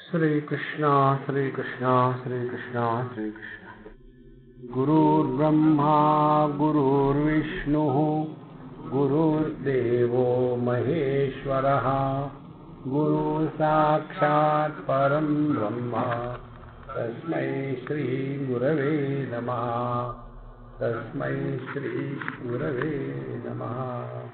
Shri Krishna, Shri Krishna, Shri Krishna, Shri Krishna. Gurur Brahma, Gurur Vishnu, Gurur Devo Maheshwaraha, Guru Sakshat Param Brahma, Tasmai Shri Gurave Namaha, Tasmai Shri Gurave Namaha.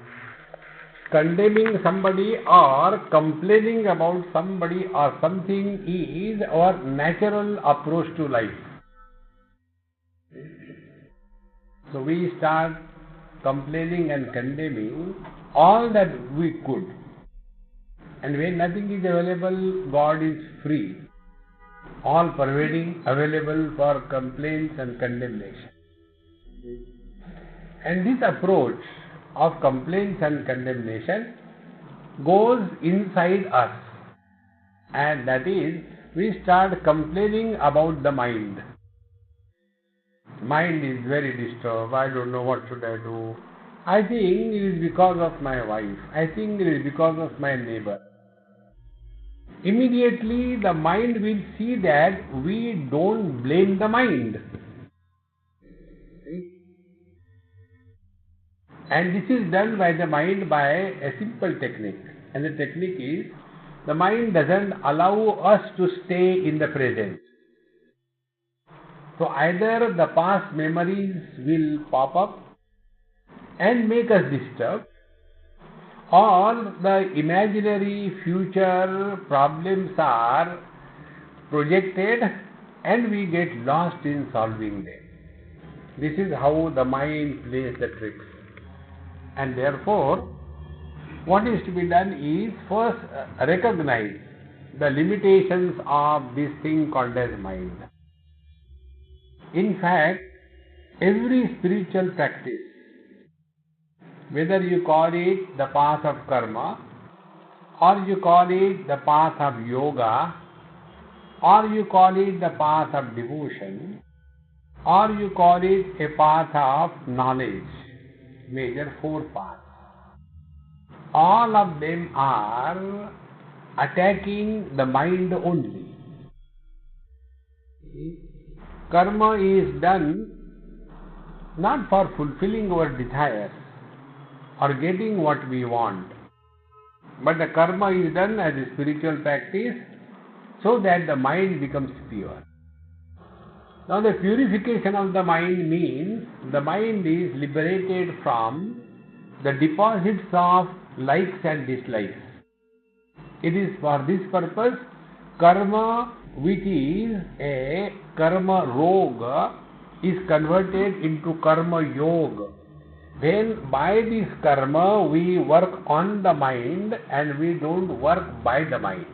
Condemning somebody or complaining about somebody or something is our natural approach to life. So we start complaining and condemning all that we could. And when nothing is available, God is free, all pervading, available for complaints and condemnation. And this approach of complaints and condemnation goes inside us, and that is, we start complaining about the mind. Mind is very disturbed. I don't know what should I do. I think it is because of my wife. I think it is because of my neighbor. Immediately the mind will see that we don't blame the mind. And this is done by the mind by a simple technique. And the technique is, the mind doesn't allow us to stay in the present. So either the past memories will pop up and make us disturbed, or the imaginary future problems are projected and we get lost in solving them. This is how the mind plays the tricks. And therefore, what is to be done is first recognize the limitations of this thing called as mind. In fact, every spiritual practice, whether you call it the path of karma, or you call it the path of yoga, or you call it the path of devotion, or you call it a path of knowledge, major four paths, all of them are attacking the mind only. Karma is done not for fulfilling our desires or getting what we want, but the karma is done as a spiritual practice so that the mind becomes pure. Now the purification of the mind means the mind is liberated from the deposits of likes and dislikes. It is for this purpose karma, which is a karma roga, is converted into karma yoga. Then by this karma we work on the mind and we don't work by the mind.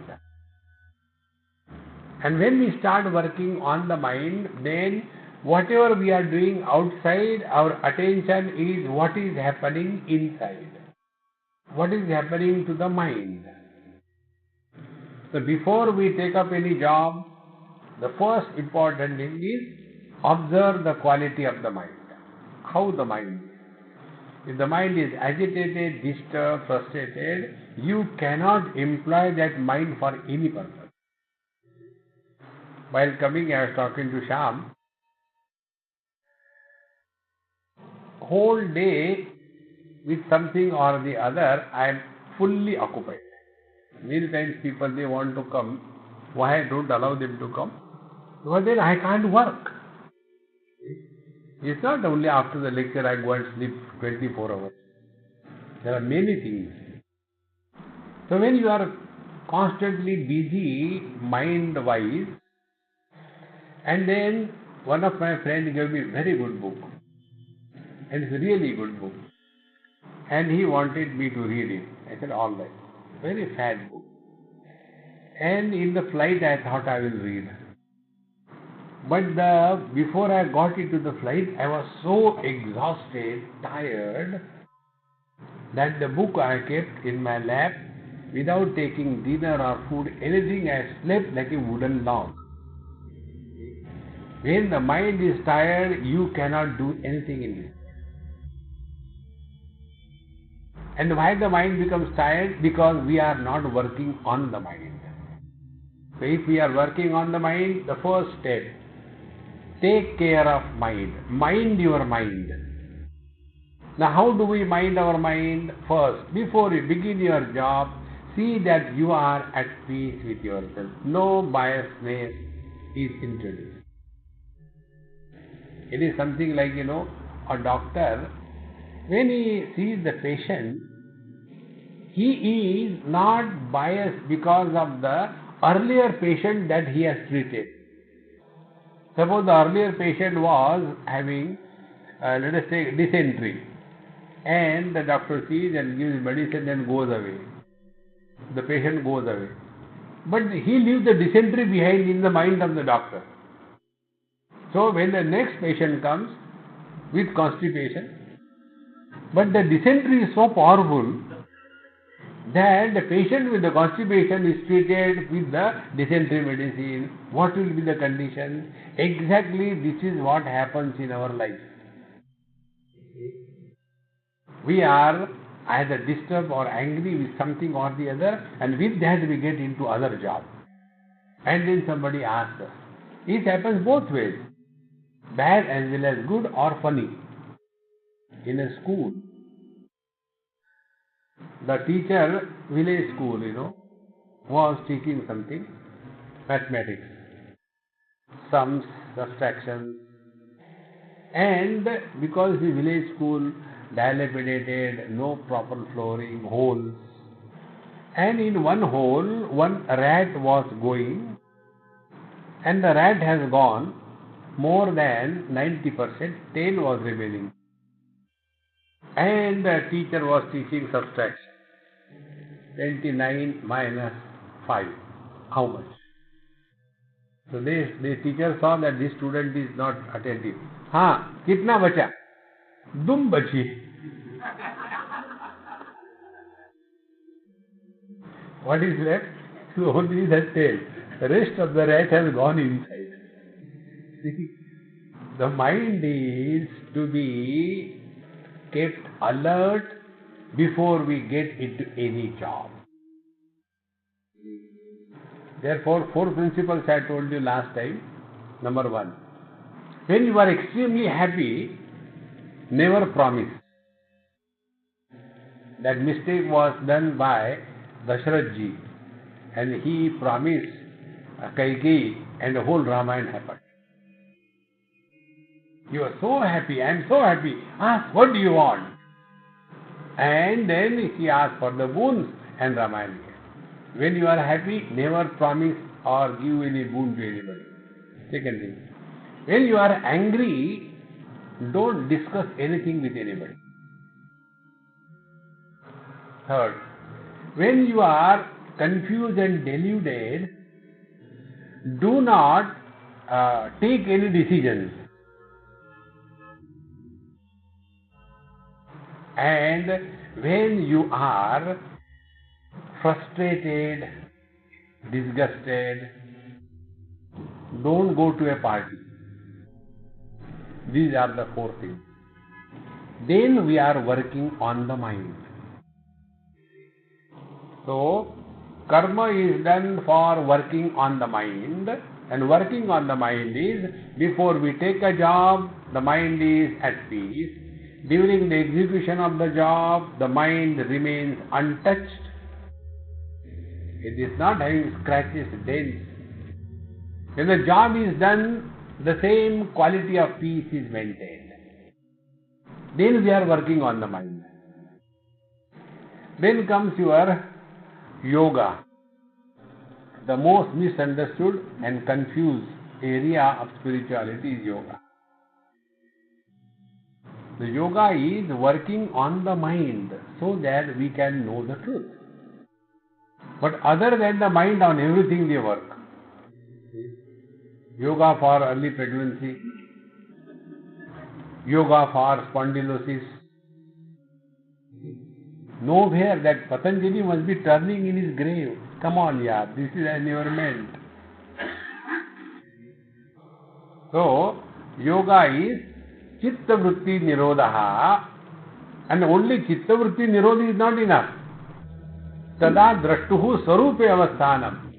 And when we start working on the mind, then whatever we are doing outside, our attention is what is happening inside. What is happening to the mind. So before we take up any job, the first important thing is observe the quality of the mind. How the mind is. If the mind is agitated, disturbed, frustrated, you cannot employ that mind for any purpose. While coming, I was talking to Sham. Whole day with something or the other, I am fully occupied. Many times people, they want to come. Why I don't allow them to come? Because then I can't work. It's not only after the lecture I go and sleep 24 hours. There are many things. So when you are constantly busy mind-wise, and then one of my friends gave me a very good book. And it's a really good book. And he wanted me to read it. I said, all right. Very fat book. And in the flight I thought I will read. But before I got into the flight, I was so exhausted, tired, that the book I kept in my lap without taking dinner or food, anything. I slept like a wooden log. When the mind is tired, you cannot do anything in this. And why the mind becomes tired? Because we are not working on the mind. So if we are working on the mind, the first step, take care of mind. Mind your mind. Now how do we mind our mind? First, before you begin your job, see that you are at peace with yourself. No biasness is introduced. It is something like, a doctor, when he sees the patient, he is not biased because of the earlier patient that he has treated. Suppose the earlier patient was having, let us say, dysentery, and the doctor sees and gives medicine and goes away. The patient goes away. But he leaves the dysentery behind in the mind of the doctor. So when the next patient comes with constipation, but the dysentery is so powerful that the patient with the constipation is treated with the dysentery medicine. What will be the condition? Exactly this is what happens in our life. We are either disturbed or angry with something or the other, and with that we get into other job. And then somebody asks us. It happens both ways, bad as well as good or funny. In a school, the teacher, village school, was teaching something, mathematics, sums, subtractions, and because the village school dilapidated, no proper flooring, holes, and in one hole, one rat was going, and the rat has gone more than 90%, 10 was remaining. And the teacher was teaching subtraction. 29 minus 5. How much? So the teacher saw that this student is not attentive. हाँ, कितना बचा? दुम बची. What is left? Only the tail. The rest of the rat has gone inside. See, the mind is to be kept alert before we get into any job. Therefore, 4 principles I told you last time. Number 1, when you are extremely happy, never promise. That mistake was done by Dasharath ji, and he promised Kaikeyi, and the whole Ramayana happened. You are so happy, I am so happy. Ask, what do you want? And then he asked for the boons, and Ramayana came. When you are happy, never promise or give any boon to anybody. Second thing, when you are angry, don't discuss anything with anybody. Third, when you are confused and deluded, do not take any decisions. And when you are frustrated, disgusted, don't go to a party. These are the 4 things. Then we are working on the mind. So, karma is done for working on the mind, and working on the mind is, before we take a job, the mind is at peace. During the execution of the job, the mind remains untouched. It is not having scratches, dents. When the job is done, the same quality of peace is maintained. Then we are working on the mind. Then comes your yoga, the most misunderstood and confused area of spirituality is yoga. The yoga is working on the mind so that we can know the truth. But other than the mind, on everything they work. Yoga for early pregnancy, yoga for spondylosis. Nowhere that Patanjali must be turning in his grave. Come on, yeah, this is an environment. So, yoga is Chitta Vritti Nirodha, and only Chitta Vritti Nirodha is not enough. Tada Drashtuhu Sarupe Avasthanam.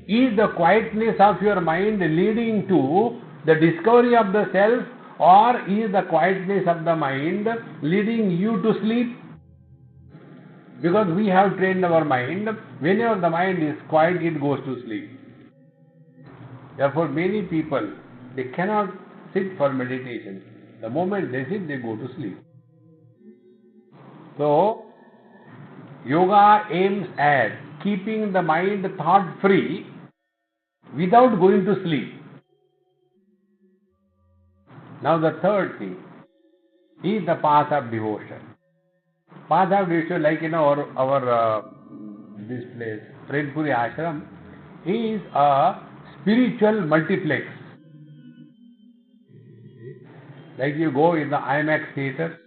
Is the quietness of your mind leading to the discovery of the self, or is the quietness of the mind leading you to sleep? Because we have trained our mind, whenever the mind is quiet, it goes to sleep. Therefore, many people, they cannot sit for meditation. The moment they sit, they go to sleep. So, yoga aims at keeping the mind thought-free without going to sleep. Now, the third thing is the path of devotion. Path of devotion, like in our this place, Prempuri Ashram, is a spiritual multiplex. Like you go in the IMAX theater,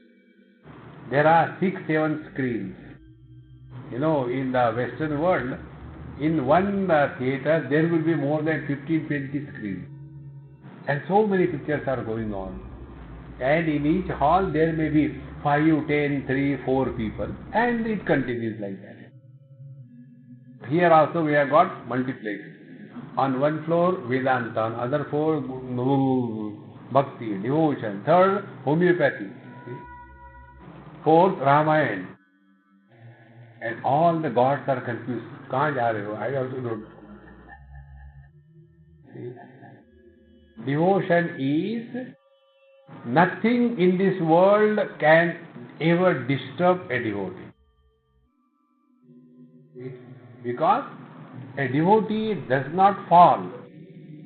there are 6-7 screens. In the Western world, in one theater, there will be more than 15-20 screens. And so many pictures are going on. And in each hall, there may be 5, 10, 3, 4 people. And it continues like that. Here also we have got multiplex. On one floor, Vedanta. On other floor, Bhakti, devotion. Third, homeopathy. Fourth, Ramayana. And all the gods are confused. Kahan ja rahe ho? I also don't know. Devotion is nothing in this world can ever disturb a devotee. Because a devotee does not fall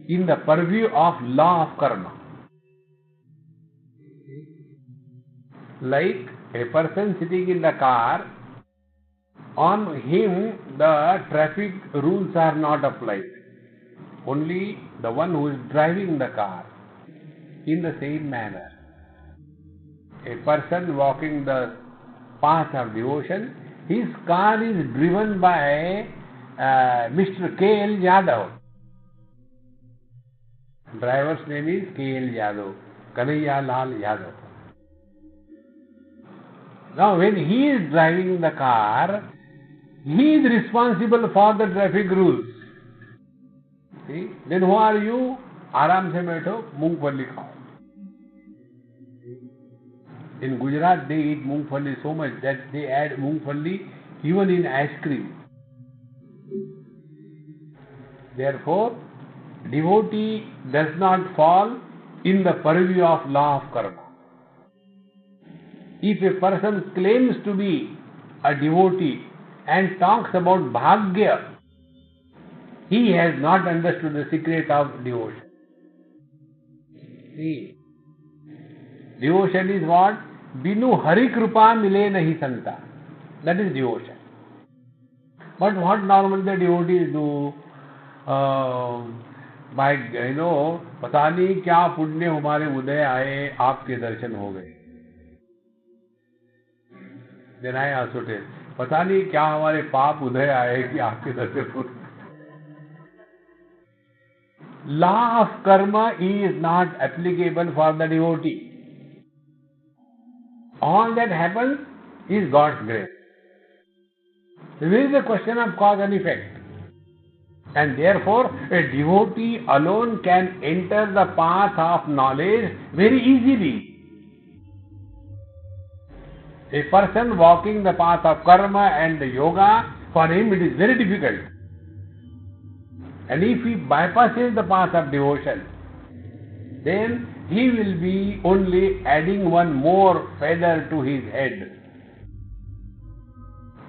in the purview of law of karma. Like a person sitting in the car, on him the traffic rules are not applied. Only the one who is driving the car. In the same manner, a person walking the path of devotion, his car is driven by Mr. K.L. Yadav. Driver's name is K.L. Yadav, Kanhaiya Lal Yadav. Now when he is driving the car, he is responsible for the traffic rules. See? Then who are you? Aram se baitho, moongfali khao. In Gujarat, they eat moongfali so much that they add moongfali even in ice cream. Therefore, devotee does not fall in the purview of law of karma. If a person claims to be a devotee and talks about bhagya, he has not understood the secret of devotion. See, devotion is what? Binu Hari Kripa mile nahi santa. That is devotion. But what normally the devotees do? पता नहीं क्या पुण्य हमारे उदय आए, आपके दर्शन हो गए. Then I also tell, पता नहीं क्या हमारे पाप उदय आए कि आपके दर्शन हो गए. Law of karma is not applicable for the devotee. All that happens is God's grace. There is a question of cause and effect. And therefore, a devotee alone can enter the path of knowledge very easily. A person walking the path of karma and yoga, for him it is very difficult. And if he bypasses the path of devotion, then he will be only adding one more feather to his head.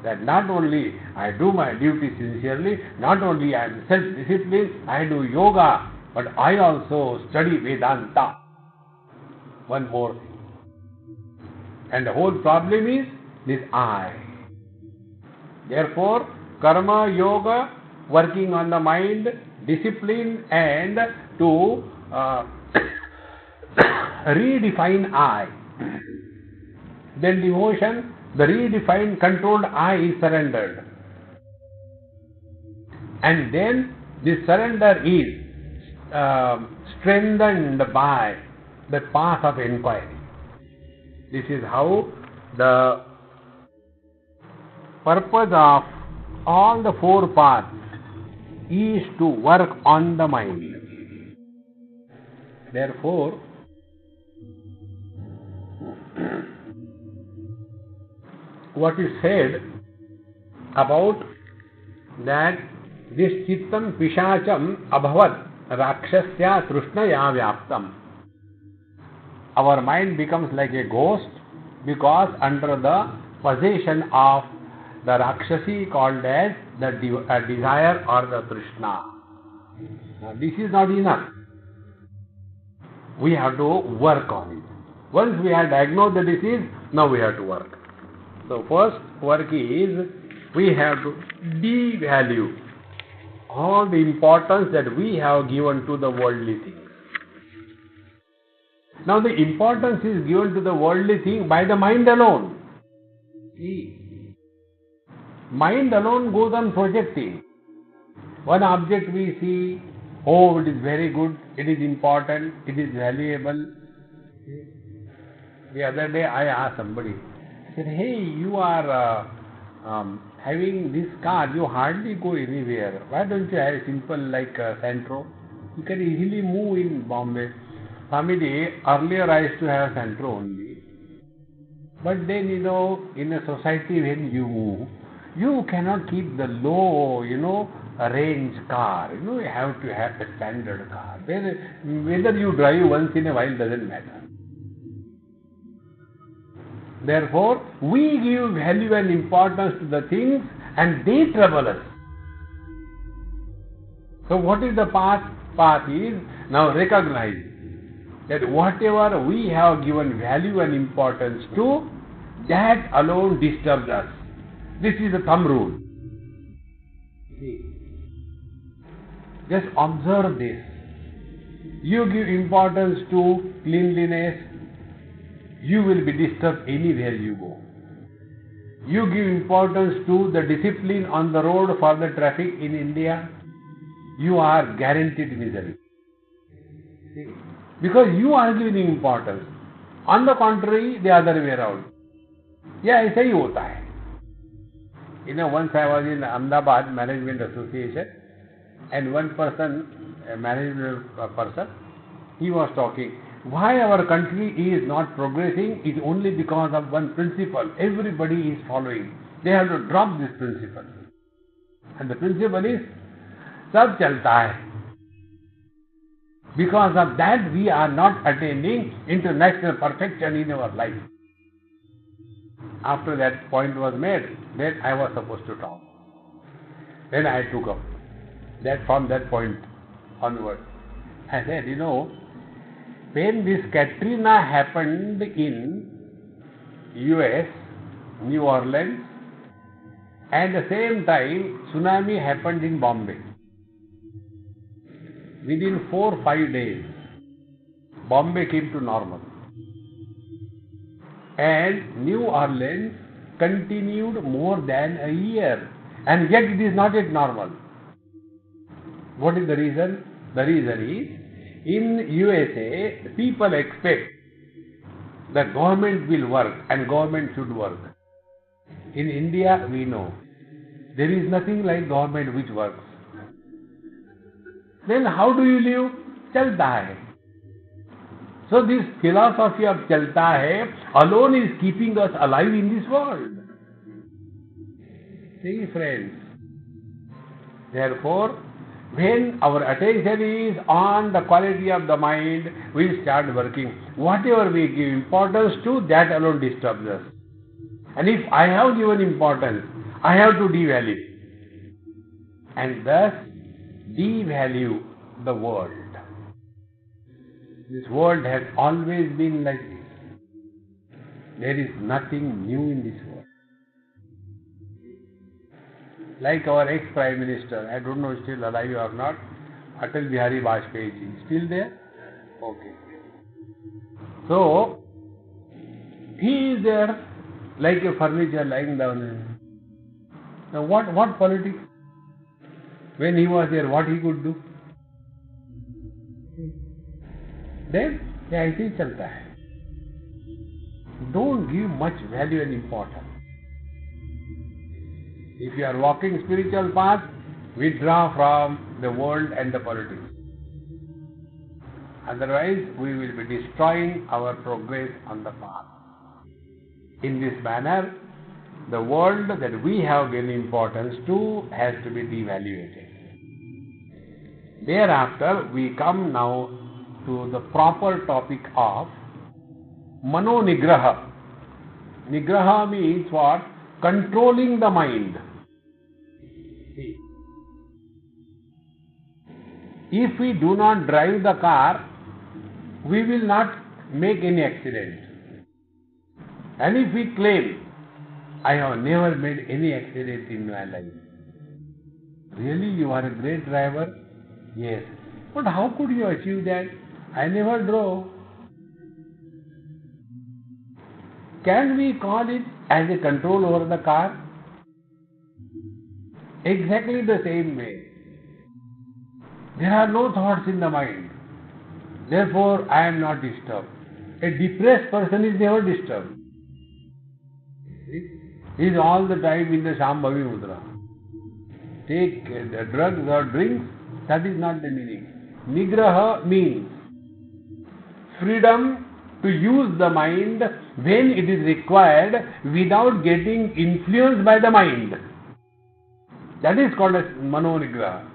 That not only I do my duty sincerely, not only I am self-disciplined, I do yoga, but I also study Vedanta. One more thing. And the whole problem is this I. Therefore, karma, yoga, working on the mind, discipline, and to redefine I. Then devotion, the redefined, controlled I is surrendered. And then this surrender is strengthened by the path of inquiry. This is how the purpose of all the four paths is to work on the mind. Therefore, what is said about that this chittam pishacham abhavat rakshasya trushnaya vyaptam. Our mind becomes like a ghost because under the possession of the Rakshasi called as the desire or the Trishna. Now, this is not enough. We have to work on it. Once we have diagnosed the disease, now we have to work. So first work is we have to devalue all the importance that we have given to the worldly things. Now the importance is given to the worldly thing by the mind alone. See, mind alone goes on projecting. One object we see, oh, it is very good, it is important, it is valuable. The other day I asked somebody, I said, hey, you are having this car, you hardly go anywhere. Why don't you have a simple like Santro? You can easily move in Bombay. Swamiji, earlier I used to have Santro only. But then, in a society when you move, you cannot keep the low, range car. You have to have a standard car. Whether you drive once in a while doesn't matter. Therefore, we give value and importance to the things and they trouble us. So what is the path? Path is now recognize that whatever we have given value and importance to, that alone disturbs us. This is the thumb rule. See, just observe this. You give importance to cleanliness, you will be disturbed anywhere you go. You give importance to the discipline on the road for the traffic in India, you are guaranteed misery. See? Because you are giving importance. On the contrary, the other way around. Yeah, ऐसा ही होता है. Once I was in Ahmedabad Management Association, and one person, a management person, he was talking. Why our country is not progressing is only because of one principle. Everybody is following. They have to drop this principle. And the principle is, सब चलता है. Because of that, we are not attaining international perfection in our life. After that point was made, then I was supposed to talk. Then I took up that from that point onward. I said, when this Katrina happened in US, New Orleans, and at the same time tsunami happened in Bombay. Within 4 or 5 days, Bombay came to normal. And New Orleans continued more than a year. And yet it is not yet normal. What is the reason? The reason is, in USA, people expect that government will work and government should work. In India, we know there is nothing like government which works. Then how do you live? Chalta hai. So this philosophy of chalta hai alone is keeping us alive in this world. See, friends. Therefore, when our attention is on the quality of the mind, we start working. Whatever we give importance to, that alone disturbs us. And if I have given importance, I have to devalue. And thus, devalue the world. This world has always been like this. There is nothing new in this world. Like our ex-Prime Minister, I don't know if still alive or not, Atal Bihari Vajpayee, still there? Okay. So, he is there like a furniture lying down. Now what politics? When he was there, what he could do? Then, ऐसे ही चलता है. Don't give much value and importance. If you are walking spiritual path, Withdraw from the world and the politics. Otherwise, we will be destroying our progress on the path. In this manner, the world that we have given importance to has to be devaluated. Thereafter, we come now to the proper topic of Mano Nigraha. Nigraha means what? Controlling the mind. If we do not drive the car, we will not make any accident. And if we claim, I have never made any accident in my life. Really, you are a great driver? Yes. But how could you achieve that? I never drove. Can we call it as a control over the car? Exactly the same way. There are no thoughts in the mind. Therefore, I am not disturbed. A depressed person is never disturbed. He is all the time in the Shambhavi Mudra. Take the drugs or drinks, that is not the meaning. Nigraha means freedom to use the mind when it is required without getting influenced by the mind. That is called as Mano Nigraha.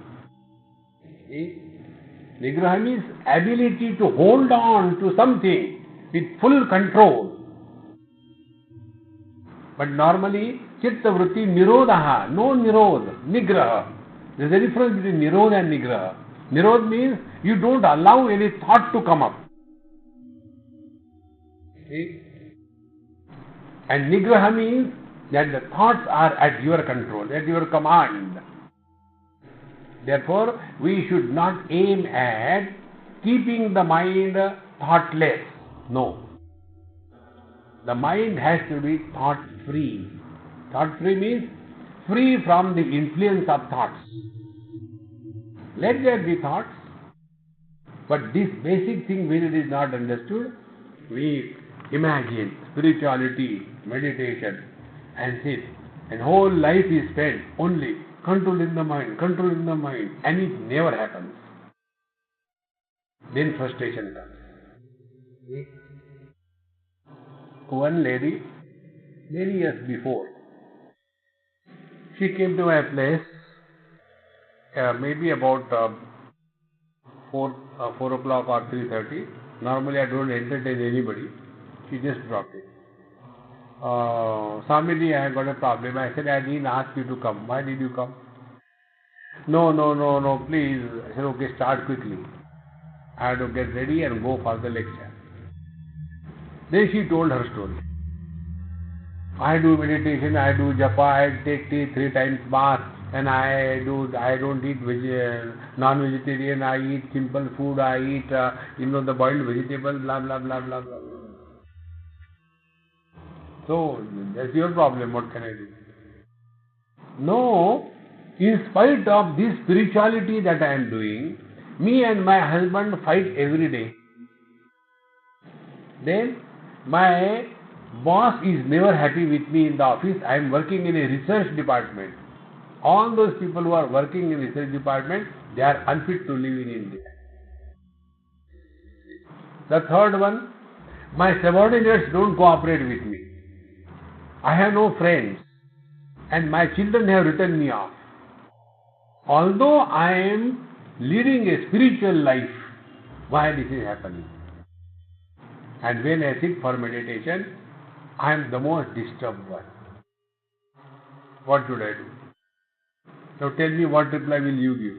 Nigraha means ability to hold on to something with full control. But normally, Chitta Vritti Nirodha, no Nirod, Nigraha. There is a difference between Nirod and Nigraha. Nirod means you don't allow any thought to come up. See? And Nigraha means that the thoughts are at your control, at your command. Therefore, we should not aim at keeping the mind thoughtless. No. The mind has to be thought-free. Thought-free means free from the influence of thoughts. Let there be thoughts, but this basic thing, when it is not understood, we imagine spirituality, meditation, and sit, and whole life is spent only controlling the mind, and it never happens. Then frustration comes. One lady, many years before, she came to my place, maybe about 4 o'clock or 3:30. Normally I don't entertain anybody. She just dropped it. Swamiji, I have got a problem. I said, I didn't ask you to come. Why did you come? No, please. I said, okay, start quickly. I have to get ready and go for the lecture. Then she told her story. I do meditation, I do japa, I take tea 3 times bath, and I don't eat non-vegetarian, I eat simple food, I eat the boiled vegetable, blah blah blah blah blah. So that's your problem. What can I do? No, in spite of this spirituality that I am doing, me and my husband fight every day. Then my boss is never happy with me in the office. I am working in a research department. All those people who are working in research department, they are unfit to live in India. The third one, my subordinates don't cooperate with me. I have no friends, and my children have written me off. Although I am leading a spiritual life, why this is happening? And when I sit for meditation, I am the most disturbed one. What should I do? Now tell me, what reply will you give?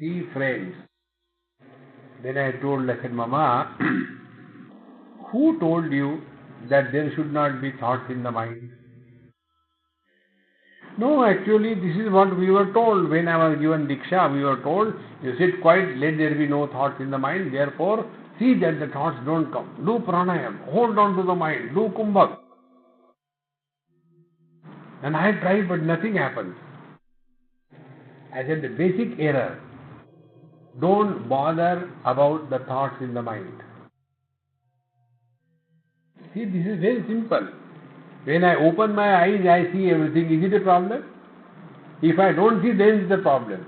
See, friends. Then I said, Mama, who told you that there should not be thoughts in the mind? No, actually, this is what we were told. When I was given Diksha, we were told, you sit quiet, let there be no thoughts in the mind. Therefore, see that the thoughts don't come. Do pranayam, hold on to the mind, do kumbhak. And I tried, but nothing happens. I said, the basic error, don't bother about the thoughts in the mind. See, this is very simple. When I open my eyes, I see everything. Is it a problem? If I don't see, then it's a problem.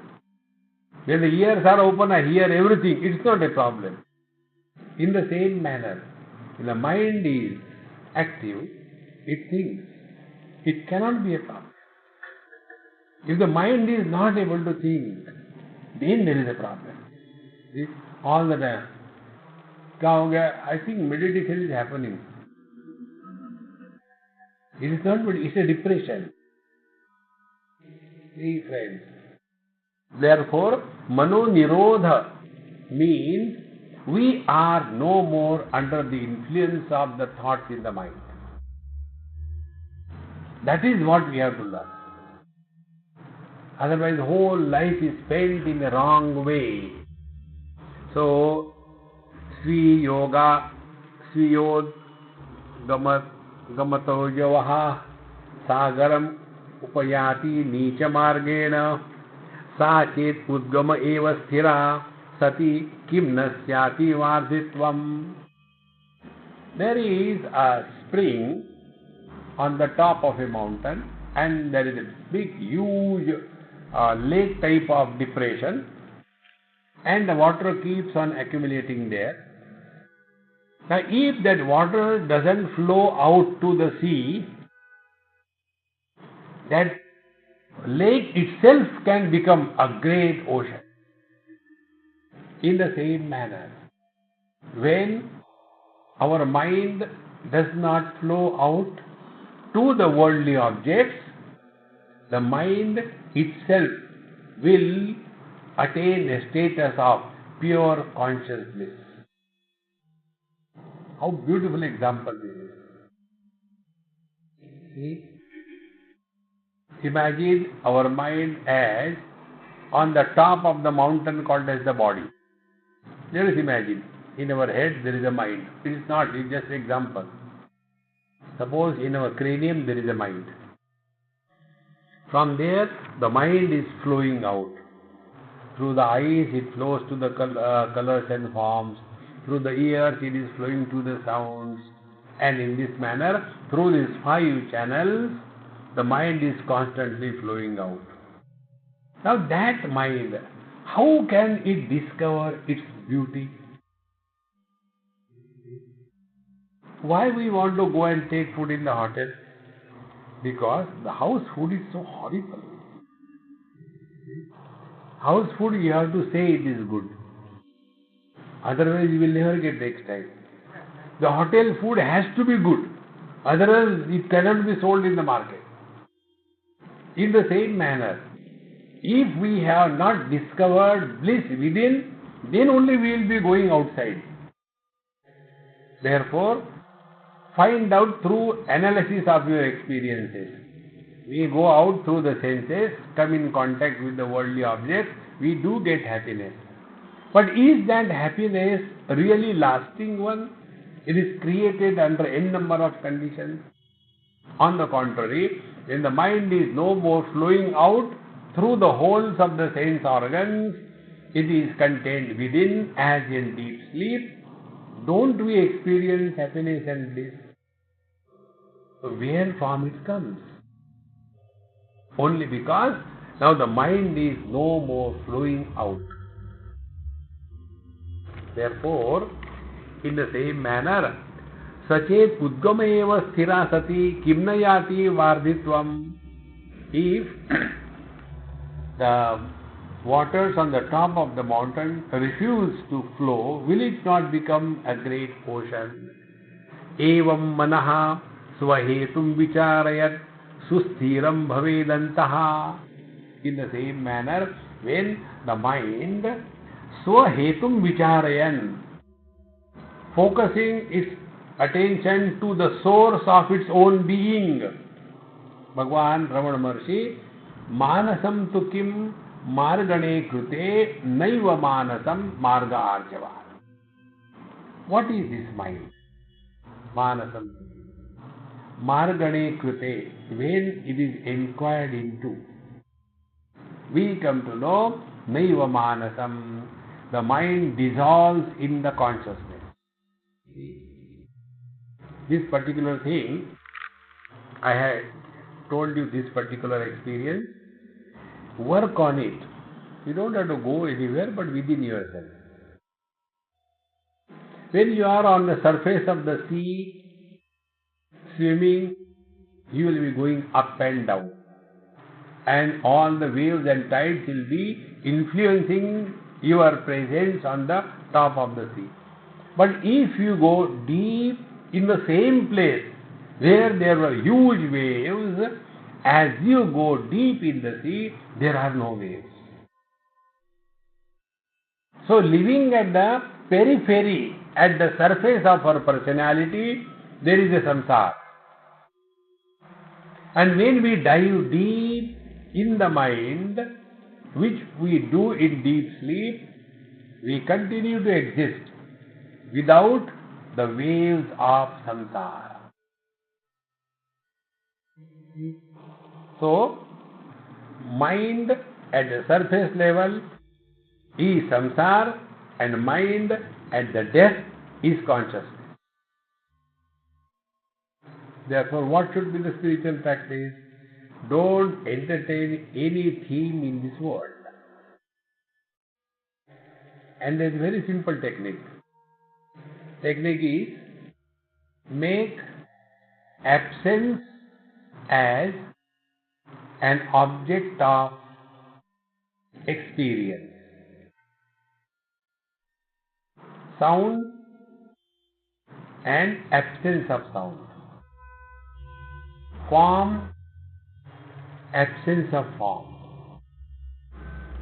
When the ears are open, I hear everything. It's not a problem. In the same manner, when the mind is active, it thinks. It cannot be a problem. If the mind is not able to think, then there is a problem. See, all the time. I think meditation is happening. It is not, it's a depression. See, friends. Therefore, Mano Nirodha means we are no more under the influence of the thoughts in the mind. That is what we have to learn. Otherwise, whole life is spent in a wrong way. So, Svi Yoga, Sviyod Gamato Javaha Sagaram Upayati Nicha Margena Sa Chet Udgama Eva Sthira Sati Kim Nasyati Vardhitvam. There is a spring on the top of a mountain, and there is a big, huge lake type of depression, and the water keeps on accumulating there. Now, if that water doesn't flow out to the sea, that lake itself can become a great ocean. In the same manner, when our mind does not flow out to the worldly objects, the mind itself will attain a status of pure conscious bliss. How beautiful example this is. See? Imagine our mind as on the top of the mountain called as the body. Let us imagine, in our head there is a mind. It is not, it is just an example. Suppose in our cranium there is a mind. From there, the mind is flowing out. Through the eyes it flows to the colors and forms. Through the ears it is flowing to the sounds. And in this manner, through these 5 channels, the mind is constantly flowing out. Now that mind, how can it discover its beauty? Why we want to go and take food in the hotel? Because the house food is so horrible. House food you have to say it is good. Otherwise you will never get next time. The hotel food has to be good. Otherwise it cannot be sold in the market. In the same manner, if we have not discovered bliss within, then only we will be going outside. Therefore, find out through analysis of your experiences. We go out through the senses, come in contact with the worldly objects, we do get happiness. But is that happiness really lasting one? It is created under n number of conditions. On the contrary, when the mind is no more flowing out through the holes of the sense organs, it is contained within as in deep sleep. Don't we experience happiness and bliss? So where from it comes? Only because now the mind is no more flowing out. Therefore, in the same manner, Sachet Udgama eva sthira sati kimnayati vardhitvam. If the waters on the top of the mountain refuse to flow, will it not become a great ocean? Evam manaha swahetum vicharayat susthiram bhavedantaha. In the same manner, when the mind swahetum vicharayan, focusing its attention to the source of its own being, Bhagwan Ramana Maharshi, Manasam tu kim margane krute naiva manasam marga arjava. What is this mind? Manasam tu kim. Margane krute, when it is inquired into, we come to know naiva manasam, the mind dissolves in the consciousness. This particular thing I had told you this particular experience. Work on it. You don't have to go anywhere but within yourself. When you are on the surface of the sea, swimming, you will be going up and down. And all the waves and tides will be influencing your presence on the top of the sea. But if you go deep in the same place where there were huge waves, as you go deep in the sea, there are no waves. So living at the periphery, at the surface of our personality, there is a samsara. And when we dive deep in the mind, which we do in deep sleep, we continue to exist without the waves of samsara. So, mind at the surface level is samsara, and mind at the depth is consciousness. Therefore, what should be the spiritual practice? Don't entertain any theme in this world. And there is a very simple technique. Technique is make absence as an object of experience. Sound and absence of sound. Form, absence of form.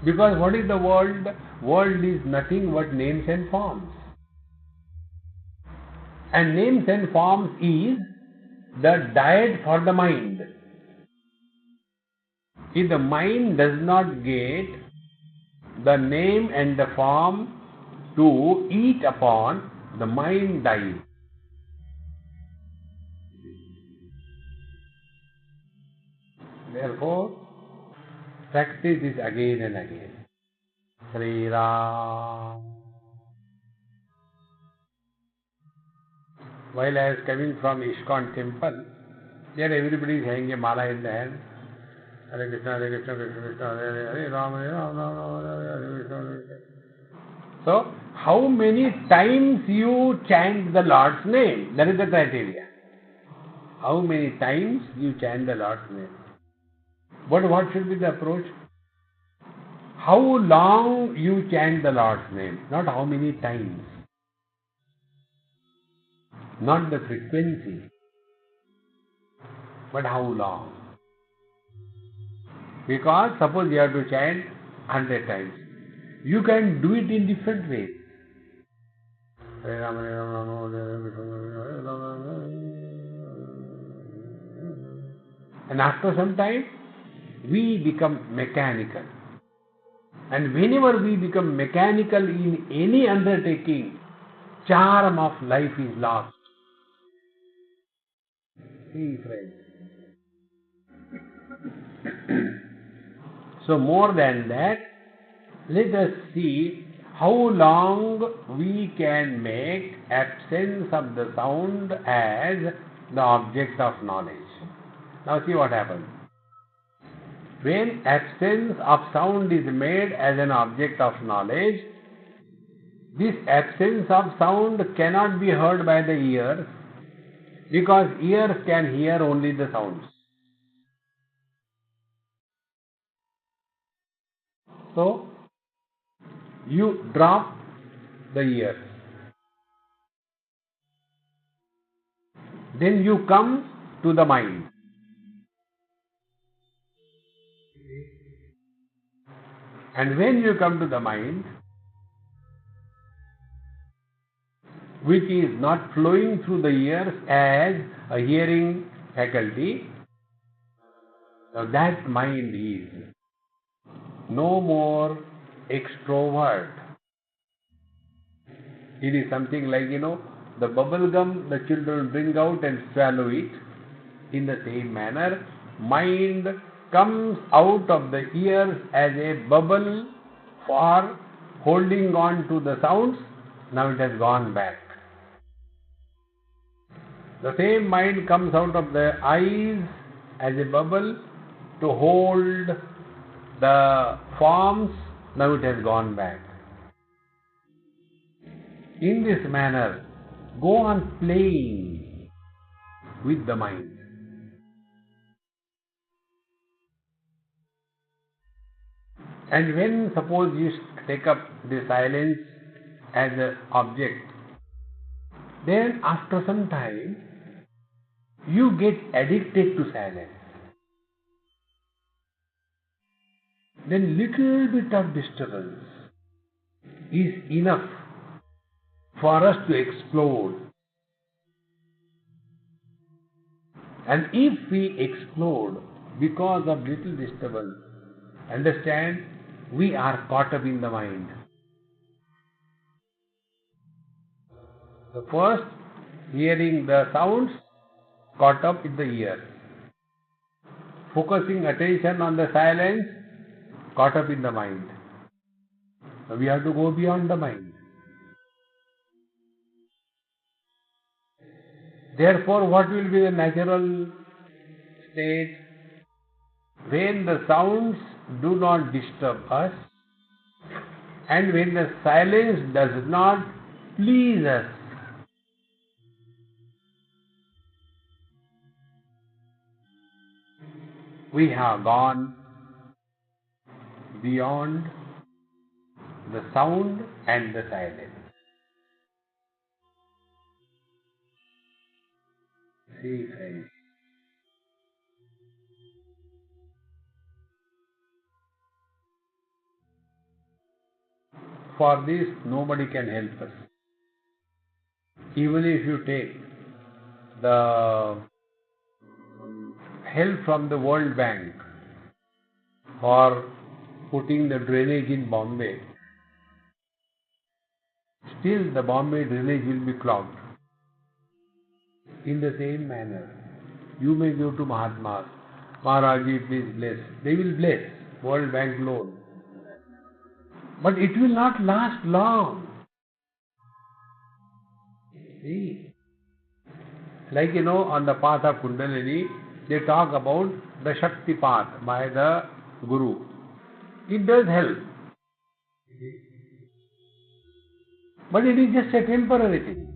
Because what is the world? World is nothing but names and forms. And names and forms is the diet for the mind. If the mind does not get the name and the form to eat upon, the mind dies. Therefore, practice this again and again. Sri Ram. While I was coming from ISKCON temple, there everybody is having a mala in the hand. Hare Krishna, Krishna Krishna, Hare Ram, Hare Ram, Ram Ram, Hare Krishna, Hare Krishna. So, how many times you chant the Lord's name? That is the criteria. How many times you chant the Lord's name? But what should be the approach? How long you chant the Lord's name, not how many times. Not the frequency, but how long. Because suppose you have to chant 100 times. You can do it in different ways. And after some time, we become mechanical. And whenever we become mechanical in any undertaking, charm of life is lost. See, friends. So more than that, let us see how long we can make absence of the sound as the object of knowledge. Now see what happens. When absence of sound is made as an object of knowledge, this absence of sound cannot be heard by the ears, because ears can hear only the sounds. So, you drop the ears. Then you come to the mind. And when you come to the mind, which is not flowing through the ears as a hearing faculty, now that mind is no more extrovert. It is something like, the bubble gum the children bring out and swallow it. In the same manner, mind comes out of the ears as a bubble for holding on to the sounds. Now it has gone back. The same mind comes out of the eyes as a bubble to hold the forms. Now it has gone back. In this manner, go on playing with the mind. And when suppose you take up the silence as an object, then after some time you get addicted to silence. Then little bit of disturbance is enough for us to explode. And if we explode because of little disturbance, understand, we are caught up in the mind. The first, hearing the sounds, caught up in the ear. Focusing attention on the silence, caught up in the mind. So we have to go beyond the mind. Therefore, what will be the natural state? When the sounds do not disturb us and when the silence does not please us, we have gone beyond the sound and the silence. See, friends. For this, nobody can help us. Even if you take the help from the World Bank for putting the drainage in Bombay, still the Bombay drainage will be clogged. In the same manner, you may go to Mahatmas, Maharaji, please bless. They will bless, World Bank loan. But it will not last long. See, like on the path of Kundalini, they talk about the Shakti path by the Guru. It does help. But it is just a temporary thing.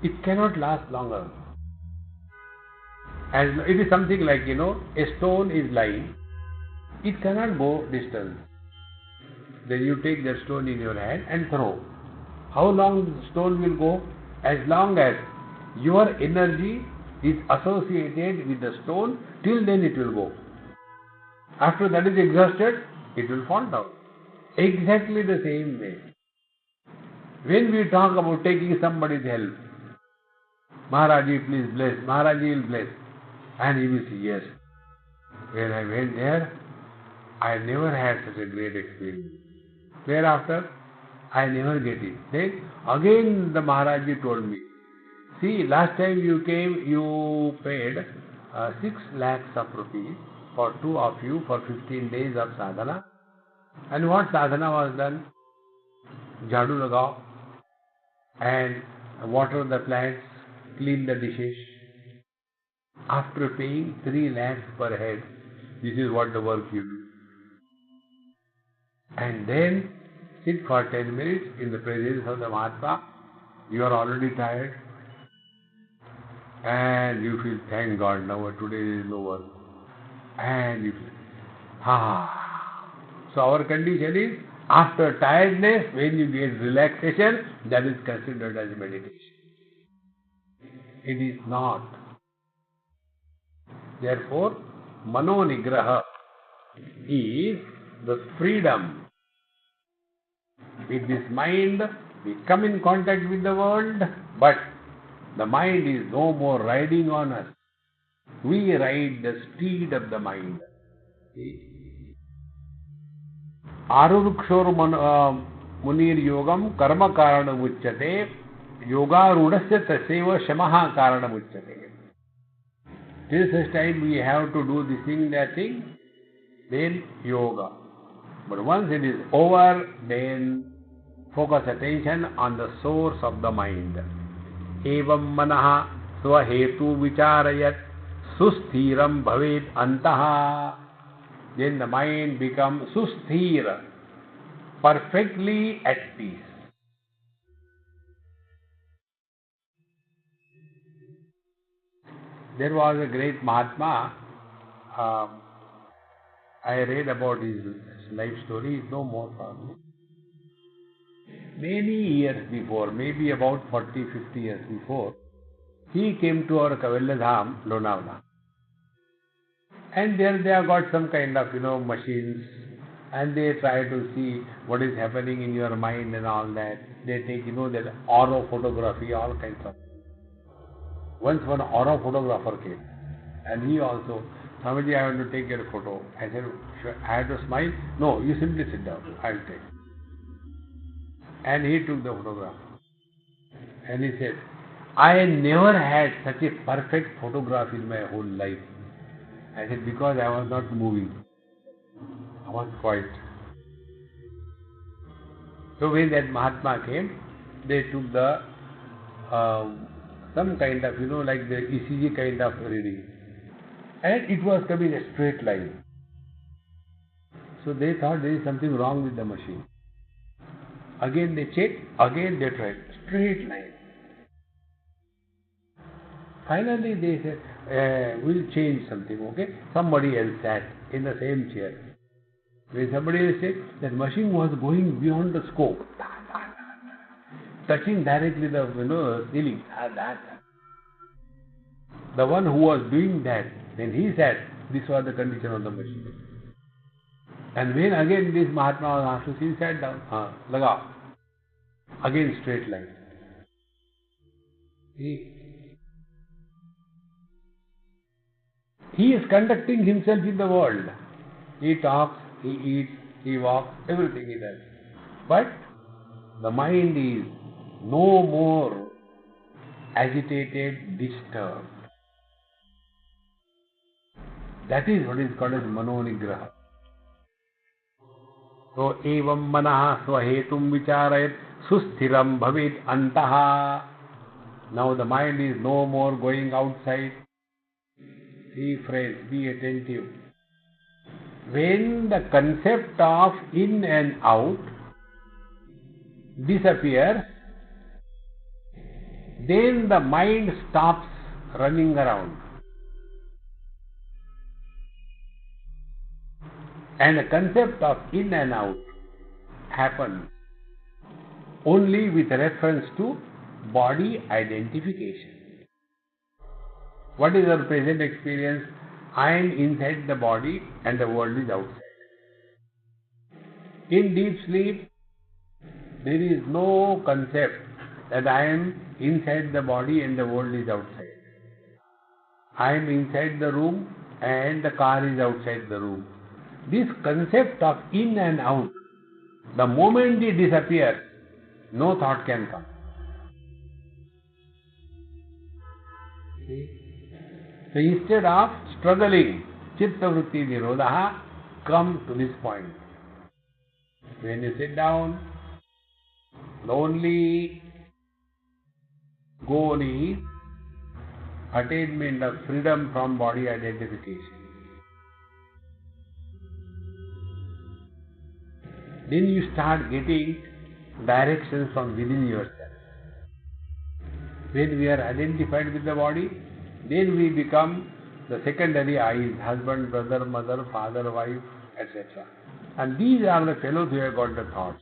It cannot last longer. As it is something like, a stone is lying. It cannot go distance. Then you take that stone in your hand and throw. How long the stone will go? As long as your energy is associated with the stone, till then it will go. After that is exhausted, it will fall down. Exactly the same way. When we talk about taking somebody's help, Maharaji, please bless, Maharaji will bless. And he will say, yes. When I went there, I never had such a great experience. Thereafter, I never get it. Then again the Maharaji told me, see, last time you came, you paid 6 lakhs of rupees for 2 of you for 15 days of sadhana. And what sadhana was done? Jhadu lagao and water the plants, clean the dishes. After paying 3 lakhs per head, this is what the work you do. And then sit for 10 minutes in the presence of the Mahatma. You are already tired. And you feel, thank God, now today is no work. And you feel, So our condition is, after tiredness, when you get relaxation, that is considered as meditation. It is not. Therefore, Mano Nigraha is the freedom. With this mind, we come in contact with the world, but the mind is no more riding on us. We ride the steed of the mind. Arurukshor munir yogam karma karana muchyate yoga rudasya taseva shamaha karana muchyate. Till such time we have to do this thing, that thing, then yoga. But once it is over, then focus attention on the source of the mind. Evam manaha swahetu vicharayat susthiram bhavet antaha. Then the mind becomes susthira, perfectly at peace. There was a great Mahatma. I read about his life story, no more for me. Many years before, maybe about 40, 50 years before, he came to our Kavalladham, Lonavala. And there they have got some kind of, machines, and they try to see what is happening in your mind and all that. They take, that aura photography, all kinds of. Once one aura photographer came, and he also, Swamiji, I want to take your photo. I said, I have to smile? No, you simply sit down, I will take. And he took the photograph. And he said, I never had such a perfect photograph in my whole life. I said, because I was not moving. I was quiet. So when that Mahatma came, they took the some kind of, like the ECG kind of reading. And it was coming a straight line. So they thought there is something wrong with the machine. Again they checked, again they tried. Straight line. Finally they said, we'll change something, okay? Somebody else sat in the same chair. When somebody else said, that machine was going beyond the scope. Touching directly the ceiling. The one who was doing that, when he said, this was the condition of the machine. And when again this Mahatma was asked to see, he sat down. Laga. Again straight line. He is conducting himself in the world. He talks, he eats, he walks, everything he does. But the mind is no more agitated, disturbed. That is what is called as manonigraha. So, evam manaha swahetum vicharayat susthiram bhavet antaha. Now the mind is no more going outside. See phrase, be attentive. When the concept of in and out disappears, then the mind stops running around. And the concept of in and out happens only with reference to body identification. What is our present experience? I am inside the body and the world is outside. In deep sleep, there is no concept that I am inside the body and the world is outside. I am inside the room and the car is outside the room. This concept of in and out, the moment it disappears, no thought can come. See? So instead of struggling, chitta vritti nirodha, come to this point. When you sit down, the only goal is attainment of freedom from body identification. Then you start getting directions from within yourself. When we are identified with the body, then we become the secondary eyes, husband, brother, mother, father, wife, etc. And these are the fellows who have got the thoughts.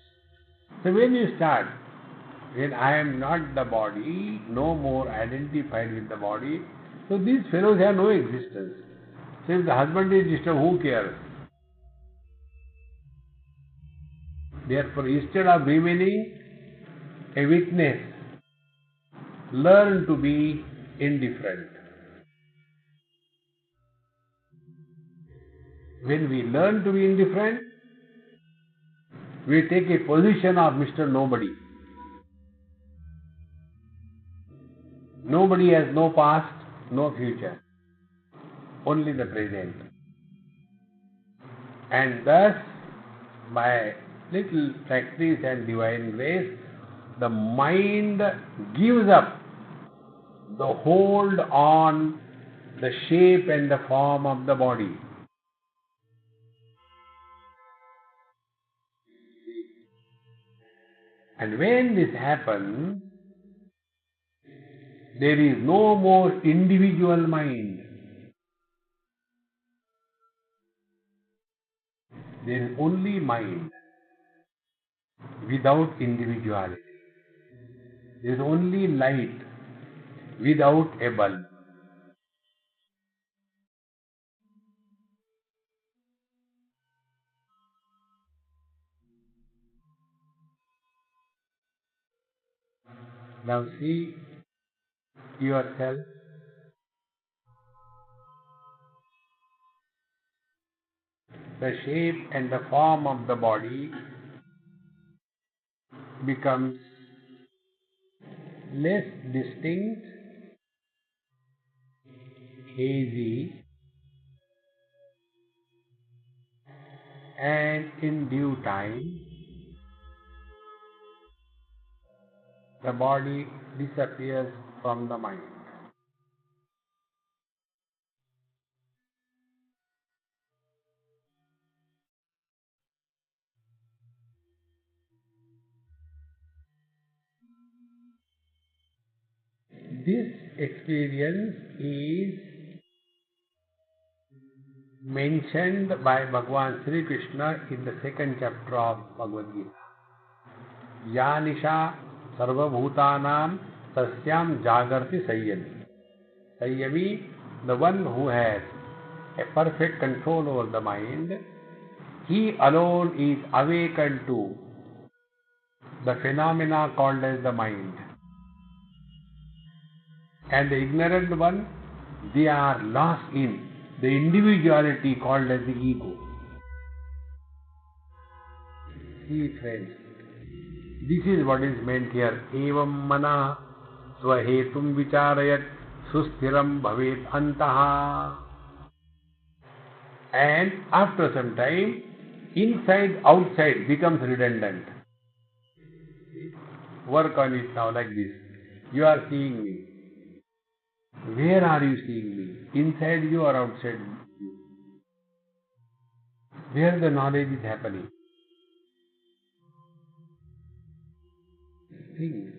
So when you start, when I am not the body, no more identified with the body, so these fellows have no existence. So if the husband is disturbed, who cares? Therefore, instead of remaining a witness, learn to be indifferent. When we learn to be indifferent, we take a position of Mr. Nobody. Nobody has no past, no future, only the present. And thus, by little practice and divine grace, the mind gives up the hold on the shape and the form of the body. And when this happens, there is no more individual mind. There is only mind without individuality. There is only light without a bulb. Now see yourself. The shape and the form of the body becomes less distinct, hazy, and in due time the body disappears from the mind. This experience is mentioned by Bhagavan Sri Krishna in the second chapter of Bhagavad Gita. Ya nisha sarva bhutanam tasyam jagarti sayyami. Sayyami, the one who has a perfect control over the mind, he alone is awakened to the phenomena called as the mind. And the ignorant one, they are lost in the individuality called as the ego. See friends, this is what is meant here. Evam mana swahetum vicharayat susthiram bhavet antaha. And after some time, inside outside becomes redundant. Work on it now like this. You are seeing me. Where are you seeing me? Inside you or outside you? Where the knowledge is happening? Think.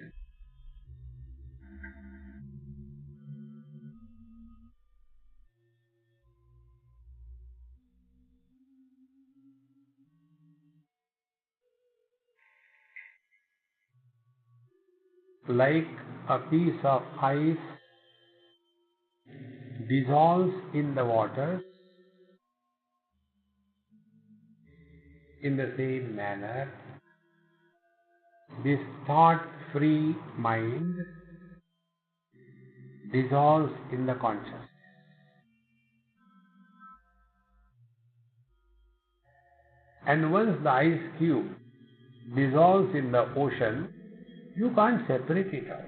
Like a piece of ice dissolves in the water, in the same manner, this thought-free mind dissolves in the consciousness. And once the ice cube dissolves in the ocean, you can't separate it out.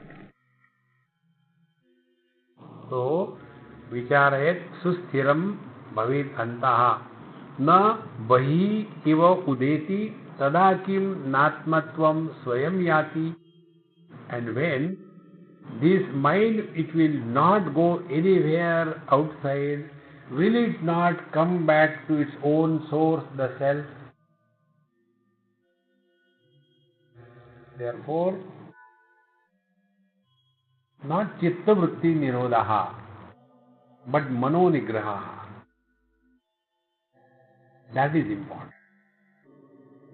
So, vicharayat susthiram bhavet antaha na bahi iva udeti tadakim natmatvam swayam yati. And when this mind, it will not go anywhere outside, will it not come back to its own source, the self? Therefore, not chitta vritti nirodha, but mano nigraha. That is important.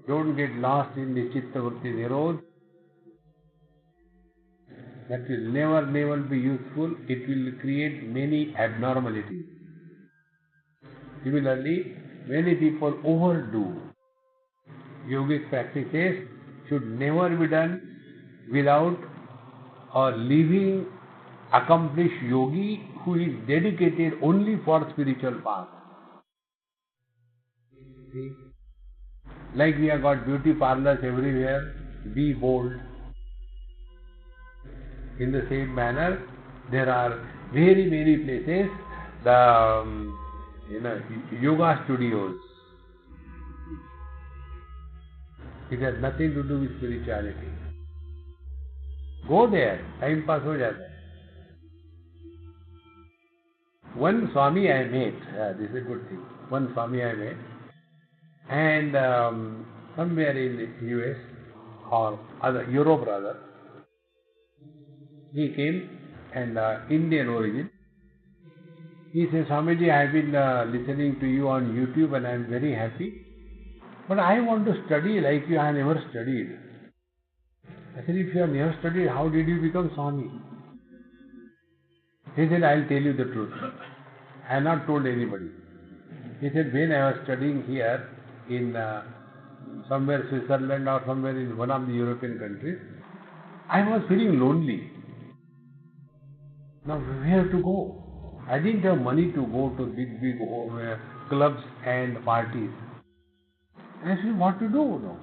Don't get lost in the chitta vritti nirod. That will never be useful. It will create many abnormalities. Similarly, many people overdo. Yogic practices should never be done without a living, accomplished yogi who is dedicated only for spiritual path. See? Like we have got beauty parlors everywhere, be bold. In the same manner, there are very many places, the yoga studios. It has nothing to do with spirituality. Go there, time pass हो जाता है. One Swami I met, this is a good thing. One Swami I met, and somewhere in the US or other Europe rather, he came and Indian origin. He said, Swamiji, I have been listening to you on YouTube and I am very happy. But I want to study like you. I have never studied. I said, if you have never studied, how did you become Swami? He said, I'll tell you the truth. I have not told anybody. He said, when I was studying here in somewhere Switzerland or somewhere in one of the European countries, I was feeling lonely. Now where to go? I didn't have money to go to big clubs and parties. I said, what to do now?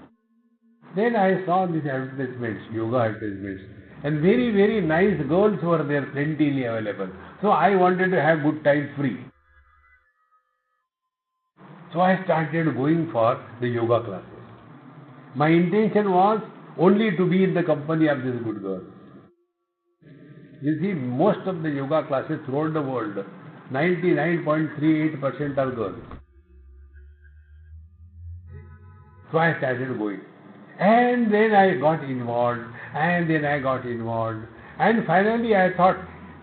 Then I saw these advertisements, yoga advertisements, and very nice girls were there plentifully available. So I wanted to have good time free. So I started going for the yoga classes. My intention was only to be in the company of these good girls. You see, most of the yoga classes throughout the world, 99.38% are girls. So I started going. And then I got involved, and finally I thought,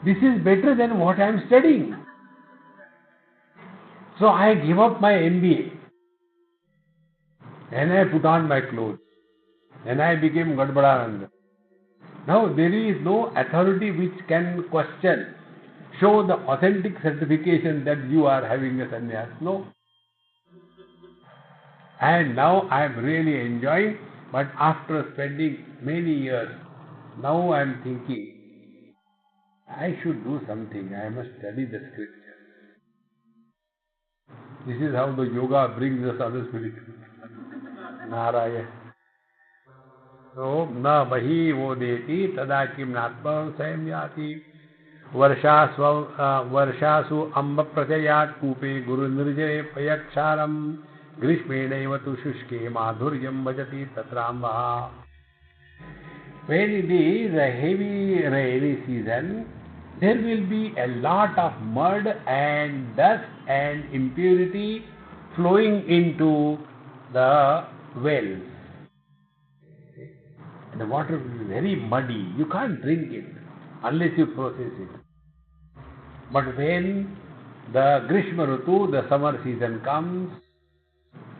this is better than what I am studying. So I gave up my MBA, and I put on my clothes, and I became Gadbadananda. Now there is no authority which can question, show the authentic certification that you are having a sannyas. No. And now I am really enjoying, but after spending many years, now I am thinking, I should do something, I must study the scripture. This is how the yoga brings us other spiritual. Narayana. So, na bahi vodeti tada kim natma samyati varshasu amba pratyayat kupe guru nirjay payaksharam grishmenaiva tu shushke madhuryam bhajati tatrambha. When it is a heavy rainy season, there will be a lot of mud and dust and impurity flowing into the wells. The water will be very muddy. You can't drink it unless you process it. But when the Grishma Rutu, the summer season comes,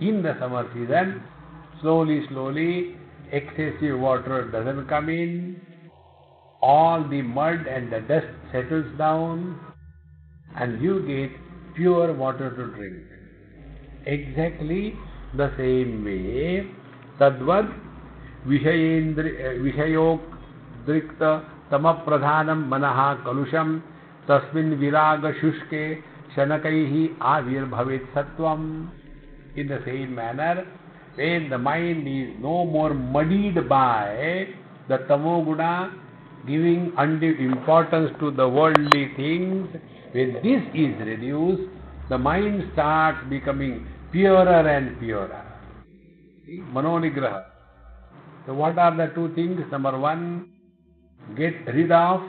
in the summer season, slowly, excessive water doesn't come in, all the mud and the dust settles down, and you get pure water to drink. Exactly the same way, Tadvad Vishayokdrikta Tamapradhanam Manaha Kalusham Tasmin Viraga Shushke Shanakaihi Avir Bhavit Sattvam. In the same manner, when the mind is no more muddied by the tamoguna, giving undue importance to the worldly things, when this is reduced, the mind starts becoming purer and purer. Manonigraha. So what are the two things? Number one, get rid of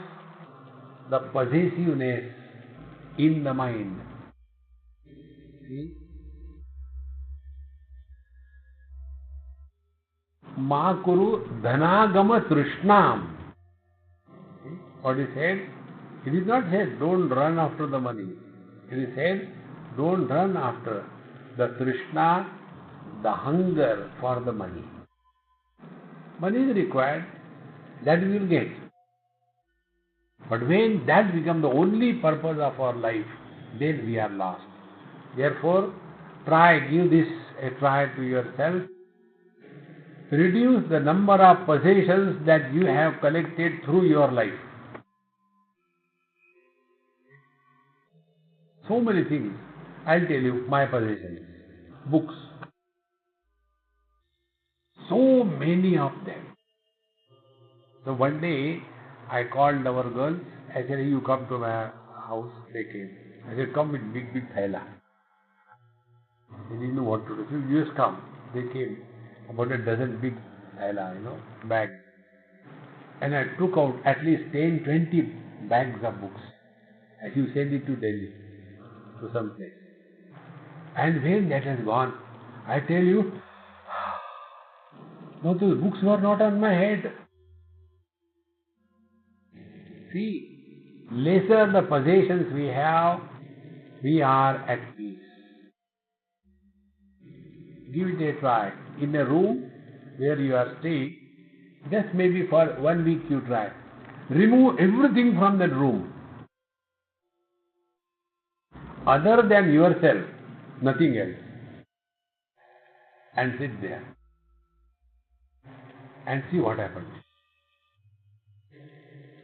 the possessiveness in the mind. See? Ma kuru dhanagama trishnam. What is said? It is not said, don't run after the money. It is said, don't run after the trishna, the hunger for the money. Money is required, that we will get. But when that becomes the only purpose of our life, then we are lost. Therefore, give this a try to yourself. Reduce the number of possessions that you have collected through your life. So many things. I'll tell you my possessions. Books. So many of them. So one day I called our girls. I said, you come to my house. They came. I said, come with big thaila. They didn't know what to do. So you just come. They came. About a dozen big thaila, bags. And I took out at least 10, 20 bags of books. As you send it to Delhi. to some place. And when that has gone, I tell you, no, those books were not on my head. See, lesser the possessions we have, we are at peace. Give it a try. In a room where you are staying, just maybe for 1 week you try. Remove everything from that room. Other than yourself, nothing else. And sit there. And see what happens.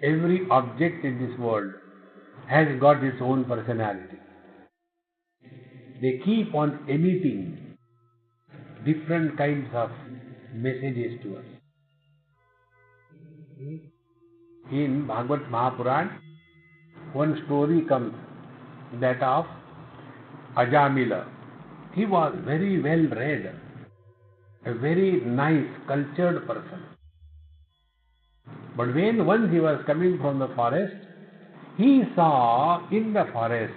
Every object in this world has got its own personality. They keep on emitting different kinds of messages to us. In Bhagavad Mahapuran, one story comes, that of Ajamila. He was very well read, a very nice, cultured person. But when once he was coming from the forest, he saw in the forest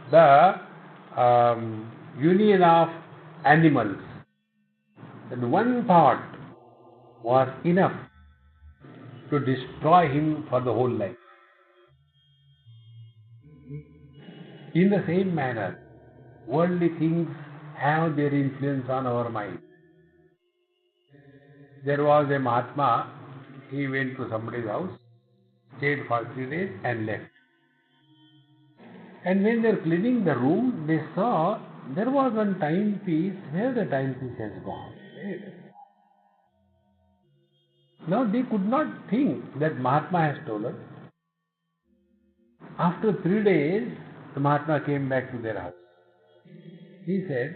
the union of animals. And one thought was enough to destroy him for the whole life. In the same manner, worldly things have their influence on our mind. There was a Mahatma, he went to somebody's house, stayed for 3 days and left. And when they were cleaning the room, they saw there was one timepiece. Where the timepiece has gone? Now they could not think that Mahatma has stolen. After 3 days, the Mahatma came back to their house. He said,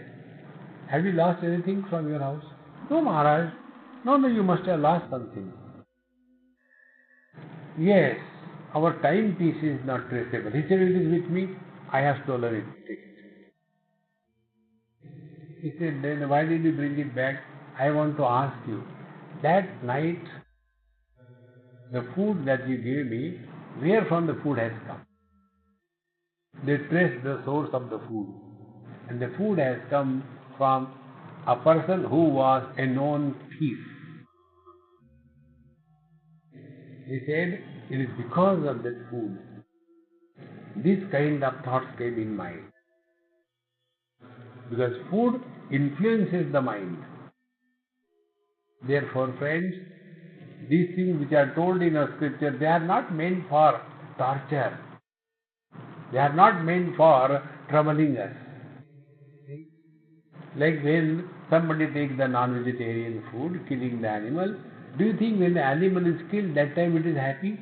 "Have you lost anything from your house?" "No, Maharaj." "No, you must have lost something." "Yes, our timepiece is not traceable." He said, "It is with me. I have stolen it. Take it." He said, "Then why did you bring it back?" "I want to ask you, that night, the food that you gave me, where from the food has come?" They traced the source of the food. And the food has come from a person who was a known thief. He said, it is because of that food. This kind of thoughts came in mind. Because food influences the mind. Therefore, friends, these things which are told in our scripture, they are not meant for torture. They are not meant for troubling us. Like when somebody takes the non-vegetarian food, killing the animal, do you think when the animal is killed, that time it is happy?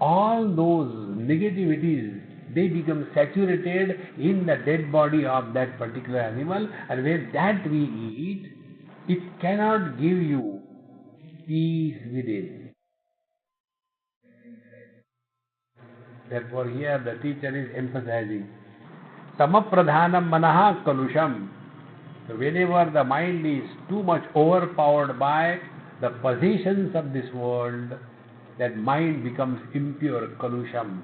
All those negativities, they become saturated in the dead body of that particular animal, and when that we eat, it cannot give you peace within. Therefore here the teacher is emphasizing, Tamapradhanam manaha kalusham. So whenever the mind is too much overpowered by the possessions of this world, that mind becomes impure, kalushitam.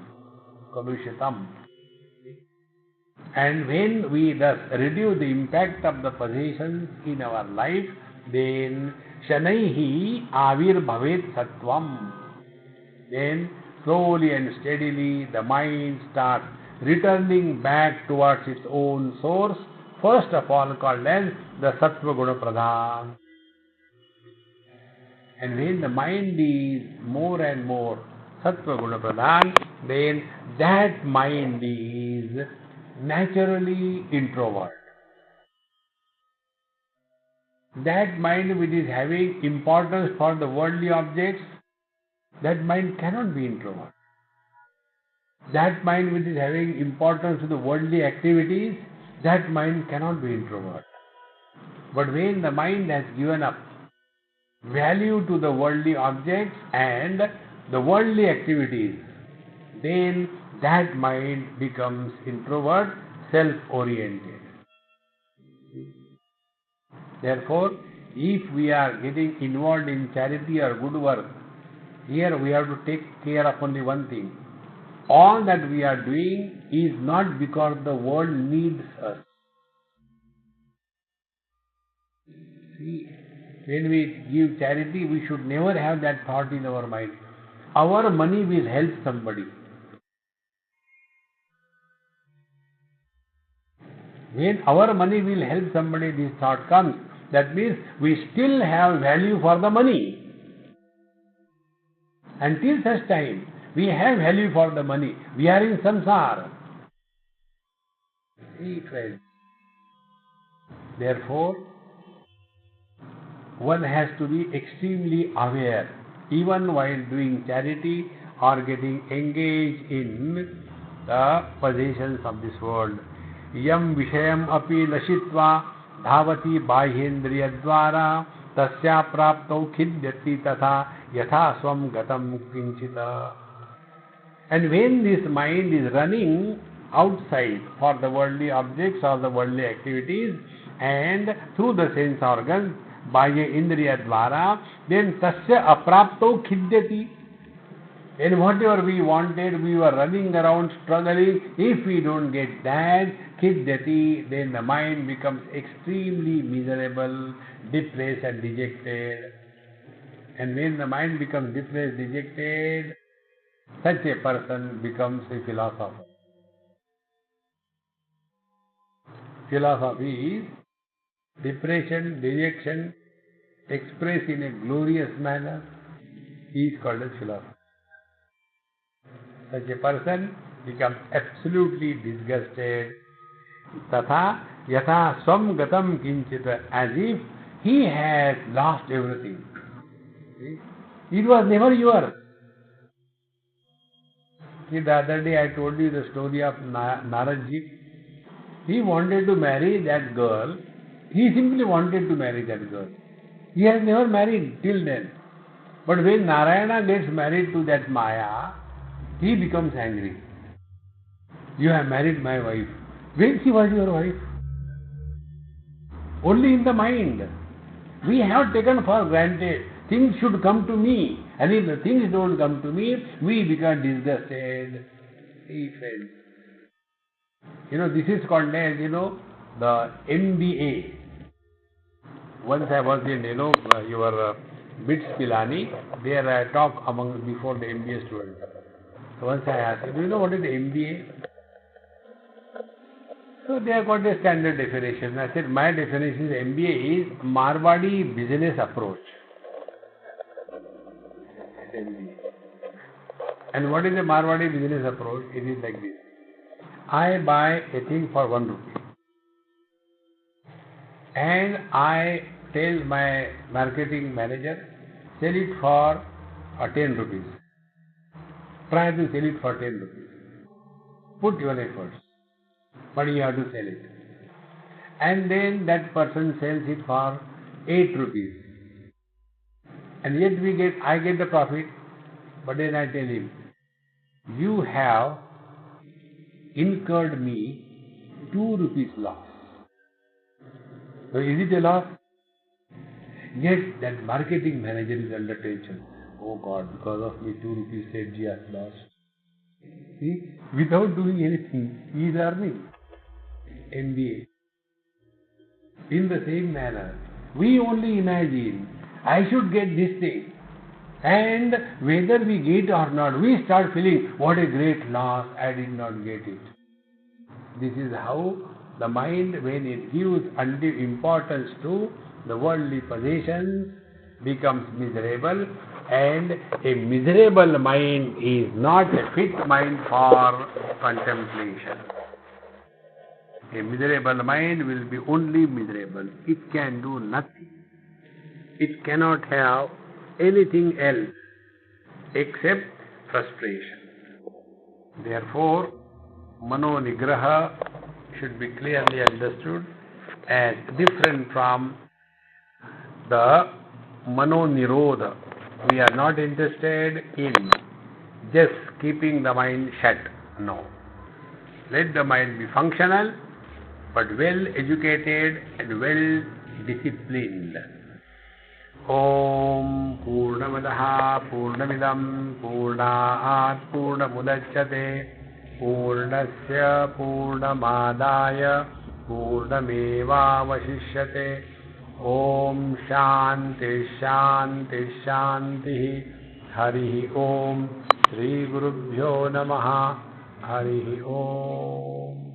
And when we thus reduce the impact of the possessions in our life, then shanaihi avir bhavet sattvam. Then slowly and steadily the mind starts returning back towards its own source, first of all called as the sattva guna pradhan. And when the mind is more and more sattva guna pradhan, then that mind is naturally introvert. That mind which is having importance for the worldly objects, that mind cannot be introvert. That mind which is having importance to the worldly activities, that mind cannot be introvert. But when the mind has given up value to the worldly objects and the worldly activities, then that mind becomes introvert, self-oriented. Therefore, if we are getting involved in charity or good work, here we have to take care of only one thing. All that we are doing is not because the world needs us. See, when we give charity, we should never have that thought in our mind. Our money will help somebody. When our money will help somebody, this thought comes. That means we still have value for the money. Until such time, we have value for the money. We are in samsara. See, friends. Therefore, one has to be extremely aware, even while doing charity or getting engaged in the possessions of this world. Yam vishayam api nashitva dhavati bahyendriya dvara tasya praptau khidyati tatha yatha swam gatam kinchita. And when this mind is running outside for the worldly objects or the worldly activities and through the sense organs, Bahya Indriya Dvara, then Tasya Aprapto Khidyati. And whatever we wanted, we were running around struggling. If we don't get that, Khidyati, then the mind becomes extremely miserable, depressed and dejected. And when the mind becomes depressed, dejected, such a person becomes a philosopher. Philosophy is depression, dejection, expressed in a glorious manner, he is called as philosopher. Such a person becomes absolutely disgusted. Tatha yatha swam gatam kinchita, as if he has lost everything. See? It was never yours. See, the other day I told you the story of Naradji. He wanted to marry that girl. He simply wanted to marry that girl. He has never married till then. But when Narayana gets married to that Maya, he becomes angry. You have married my wife. When she was your wife? Only in the mind. We have taken for granted things should come to me. And if the things don't come to me, we become disgusted. See, friends. This is called as, the MBA. Once I was in, your BITS Pilani, there I talk before the MBA students. So once I asked, do you know what is the MBA? So they have got a standard definition. I said, my definition is MBA is Marwadi business approach. MBA. And what is a Marwadi business approach? It is like this. I buy a thing for 1 rupee. And I tell my marketing manager, sell it for 10 rupees. Try to sell it for 10 rupees. Put your efforts. But you have to sell it. And then that person sells it for 8 rupees. And yet I get the profit. But then I tell him, you have incurred me 2 rupees loss. So is it a loss? Yes, that marketing manager is under tension. Oh God, because of me 2 rupees saved he has lost. See, without doing anything, he is earning. MBA. In the same manner, we only imagine, I should get this thing. And whether we get or not, we start feeling, what a great loss, I did not get it. This is how the mind, when it gives undue importance to the worldly possessions, becomes miserable, and a miserable mind is not a fit mind for contemplation. A miserable mind will be only miserable. It can do nothing. It cannot have anything else except frustration. Therefore, Mano Nigraha should be clearly understood as different from the Mano Nirodha. We are not interested in just keeping the mind shut. No. Let the mind be functional, but well educated and well disciplined. Om Purnamadaha Purnamidam Purnaat Purnamudachyate पूर्णस्य पूर्णमादाय पूर्णमेवावशिष्यते। ओम शांति शांति शांति। हरि ओम। श्री गुरुभ्यो नमः। हरि ओम।